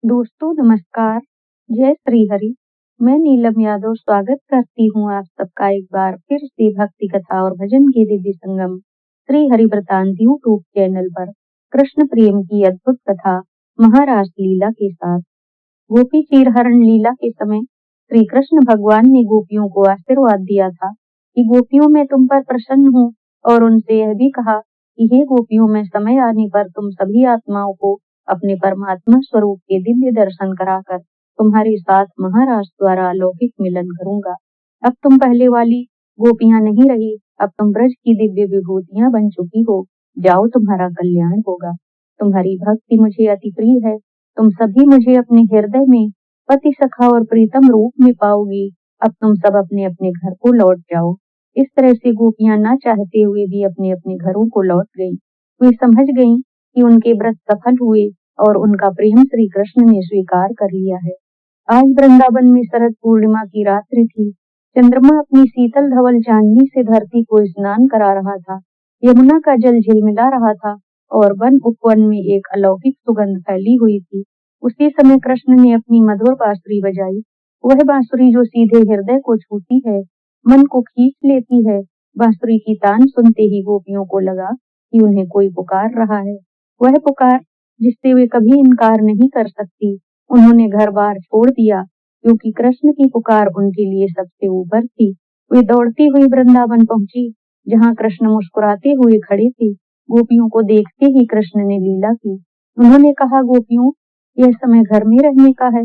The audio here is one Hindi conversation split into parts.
दोस्तों नमस्कार, जय श्री हरि। मैं नीलम यादव स्वागत करती हूँ आप सबका एक बार फिर से भक्ति कथा और भजन के दिव्य संगम श्री हरि वृतांत यूट्यूब चैनल पर कृष्ण प्रेम की अद्भुत कथा महारास लीला के साथ। गोपी चीरहरण लीला के समय श्री कृष्ण भगवान ने गोपियों को आशीर्वाद दिया था कि गोपियों में तुम पर प्रसन्न हूँ, और उनसे यह भी कहा कि हे गोपियों, मैं समय आने पर तुम सभी आत्माओं को अपने परमात्मा स्वरूप के दिव्य दर्शन कराकर तुम्हारे साथ महाराज द्वारा अलौकिक मिलन करूंगा। अब तुम पहले वाली गोपियां नहीं रही, अब तुम ब्रज की दिव्य विभूतियां बन चुकी हो। जाओ, तुम्हारा कल्याण होगा। तुम्हारी भक्ति मुझे अति प्रिय है। तुम सभी मुझे अपने हृदय में पति सखा और प्रीतम रूप में पाओगी। अब तुम सब अपने अपने घर को लौट जाओ। इस तरह से गोपियां ना चाहते हुए भी अपने अपने घरों को लौट गईं। वे समझ गईं कि उनके व्रत सफल हुए और उनका प्रेम श्री कृष्ण ने स्वीकार कर लिया है। आज वृंदावन में शरद पूर्णिमा की रात्रि थी। चंद्रमा अपनी शीतल धवल चांदनी से धरती को स्नान करा रहा था। यमुना का जल झिलमिला रहा था और वन उपवन में एक अलौकिक सुगंध फैली हुई थी। उसी समय कृष्ण ने अपनी मधुर बांसुरी बजाई। वह बांसुरी जो सीधे हृदय को छूती है, मन को खींच लेती है। बांसुरी की तान सुनते ही गोपियों को लगा कि उन्हें कोई पुकार रहा है। वह पुकार जिससे वे कभी इनकार नहीं कर सकती। उन्होंने घर बार छोड़ दिया, क्योंकि कृष्ण की पुकार उनके लिए सबसे ऊपर थी। वे दौड़ती हुई वृंदावन पहुंची, जहां कृष्ण मुस्कुराते हुए खड़े थे। गोपियों को देखते ही कृष्ण ने लीला की। उन्होंने कहा, गोपियों, यह समय घर में रहने का है।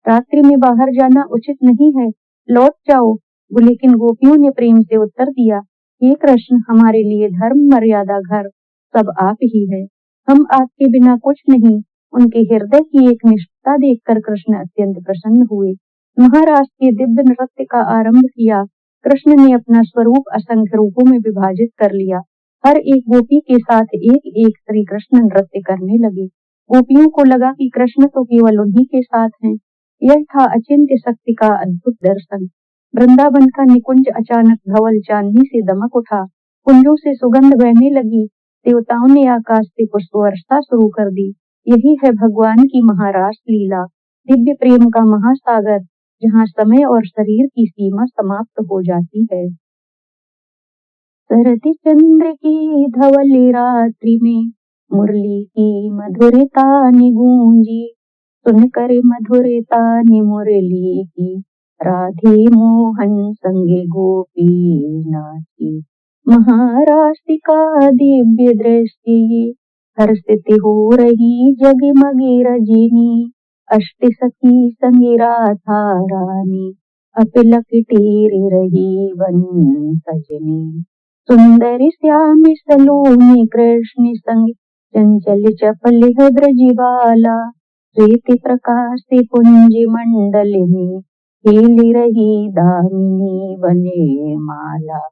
रात्रि में बाहर जाना उचित नहीं है। लौट जाओ। लेकिन गोपियों ने प्रेम से उत्तर दिया, हे कृष्ण, हमारे लिए धर्म, मर्यादा, घर सब आप ही है। हम आपके बिना कुछ नहीं। उनके हृदय की एक निष्ठा देखकर कृष्ण अत्यंत प्रसन्न हुए। महाराज के दिव्य नृत्य का आरंभ किया। कृष्ण ने अपना स्वरूप असंख्य रूपों में विभाजित कर लिया। हर एक गोपी के साथ एक एक श्री कृष्ण नृत्य करने लगे। गोपियों को लगा कि कृष्ण तो केवल उन्हीं के साथ हैं। यह था अचिंत्य शक्ति का अद्भुत दर्शन। वृंदावन का निकुंज अचानक धवल चांदनी से दमक उठा। कुंजों से सुगंध बहने लगी। देवताओं ने आकाश से पुष्प वर्षा शुरू कर दी। यही है भगवान की महारास लीला, दिव्य प्रेम का महासागर, जहाँ समय और शरीर की सीमा समाप्त हो जाती है। शरद चंद्र की धवल रात्रि में मुरली की मधुरता ने गूंजी। सुनकर मधुरता ने मुरली की, राधे मोहन संगे गोपी नाची। महाराष्ट्र का दिव्य दृश्य ये, हर्षित हो रही जगमगे रजनी। अष्ट सखी संग राधा रानी, अपलक टेरे रही वन सजनी। सुंदर श्याम सलोनी कृष्ण संग, चंचल चपल है ब्रजबाला। श्वेत प्रकाश पुंज मंडल में, खेल रही दामिनी बने माला।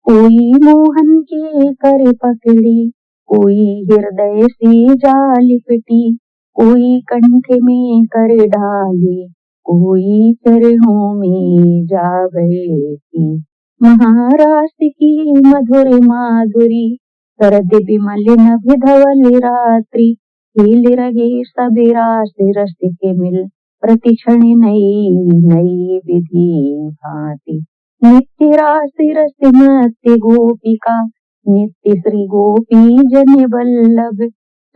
कोई मोहन के कर पकड़ी, कोई हृदय से जाल पिटी। कोई कंठ में कर डाले, कोई चरणों में जा बैठी। महारास की मधुर माधुरी, शरद विमल नभ धवल रात्रि। खेल रहे सब रास रस के मिल, प्रतिक्षण नई नई विधि भांति। नित्य रास रस नृत्य गोपिका, नित्य श्री गोपी जन वल्लभ।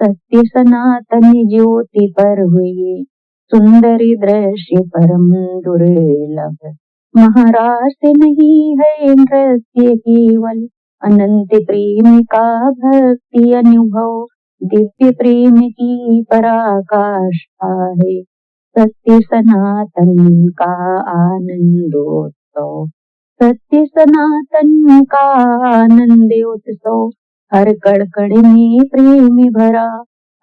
सत्य सनातन ज्योति पर हुए, सुंदर दृश्य परम दुर्लभ। महारास नहीं है नृत्य केवल, अनंत प्रेम का भक्ति अनुभव। दिव्य प्रेम की पराकाष्ठा है, सत्य सनातन का आनंदोत्सव। सत्य सनातन का आनंद उत्सव, हर कण कण में प्रेम भरा।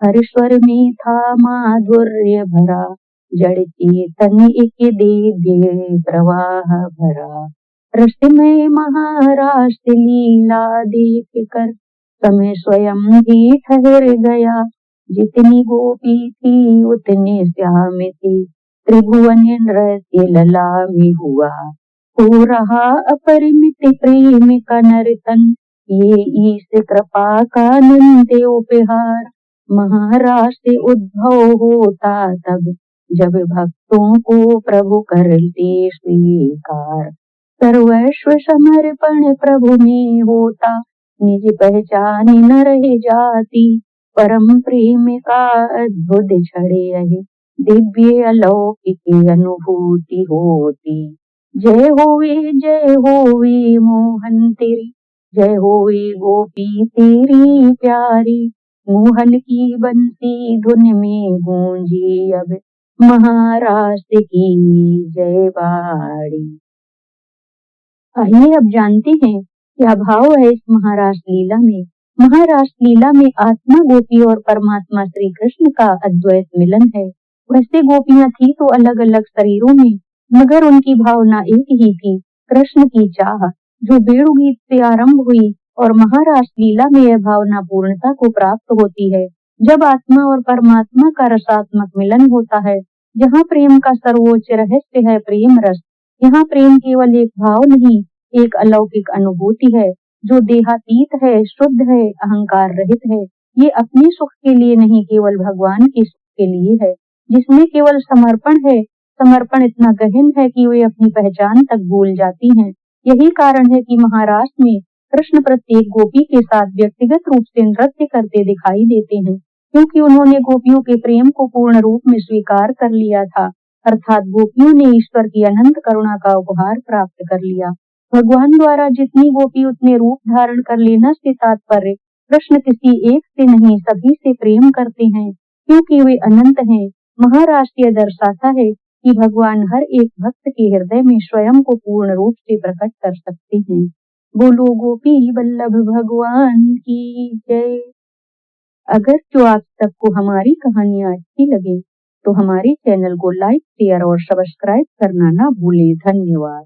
हर स्वर में था माधुर्य भरा, जड़ चेतन एक दिव्य प्रवाह भरा। रसमय महारास लीला देख कर समय स्वयं भी ठहर गया। जितनी गोपी थी उतने श्याम थे, त्रिभुवन नृत्य लला में हुआ। हो रहा अपरिमित प्रेम का नर्तन, ये ईश कृपा का अनंत उपहार। महारास उद्भव होता तब, जब भक्तों को प्रभु करते स्वीकार। सर्वस्व समर्पण प्रभु में होता, निज पहचान न रहे जाती। परम प्रेम का अद्भुत छड़े रहे, दिव्य अलौकिक अनुभूति होती। जय होवे मोहन तेरी, जय होवे गोपी तेरी प्यारी। मोहन की बंसी धुन में गूंजी अब, महाराष्ट्र की जय बाड़ी। आइए अब जानते हैं क्या भाव है इस महाराष्ट्र लीला में। महाराष्ट्र लीला में आत्मा गोपी और परमात्मा श्री कृष्ण का अद्वैत मिलन है। वैसे गोपियां थी तो अलग अलग शरीरों में, मगर उनकी भावना एक ही थी, कृष्ण की चाह, जो वेणु गीत से आरंभ हुई और महाराष्ट्र लीला में यह भावना पूर्णता को प्राप्त होती है जब आत्मा और परमात्मा का रसात्मक मिलन होता है। जहाँ प्रेम का सर्वोच्च रहस्य है प्रेम रस, यहाँ प्रेम केवल एक भाव नहीं, एक अलौकिक अनुभूति है जो देहातीत है, शुद्ध है, अहंकार रहित है। ये अपने सुख के लिए नहीं, केवल भगवान के सुख के लिए है, जिसमें केवल समर्पण है। समर्पण इतना गहन है कि वे अपनी पहचान तक भूल जाती हैं। यही कारण है कि महाराष्ट्र में कृष्ण प्रत्येक गोपी के साथ व्यक्तिगत रूप से नृत्य करते दिखाई देते हैं, क्योंकि उन्होंने गोपियों के प्रेम को पूर्ण रूप में स्वीकार कर लिया था, अर्थात गोपियों ने ईश्वर की अनंत करुणा का उपहार प्राप्त कर लिया। भगवान द्वारा जितनी गोपी उतने रूप धारण कर लेना से तात्पर्य कृष्ण किसी एक से नहीं, सभी से प्रेम करते हैं, क्योंकि वे अनंत हैं। महाराष्ट्र यह दर्शाता है कि भगवान हर एक भक्त के हृदय में स्वयं को पूर्ण रूप से प्रकट कर सकते हैं। बोलो गोपी वल्लभ भगवान की जय। अगर जो आप सबको हमारी कहानियाँ अच्छी लगे तो हमारे चैनल को लाइक, शेयर और सब्सक्राइब करना ना भूलें। धन्यवाद।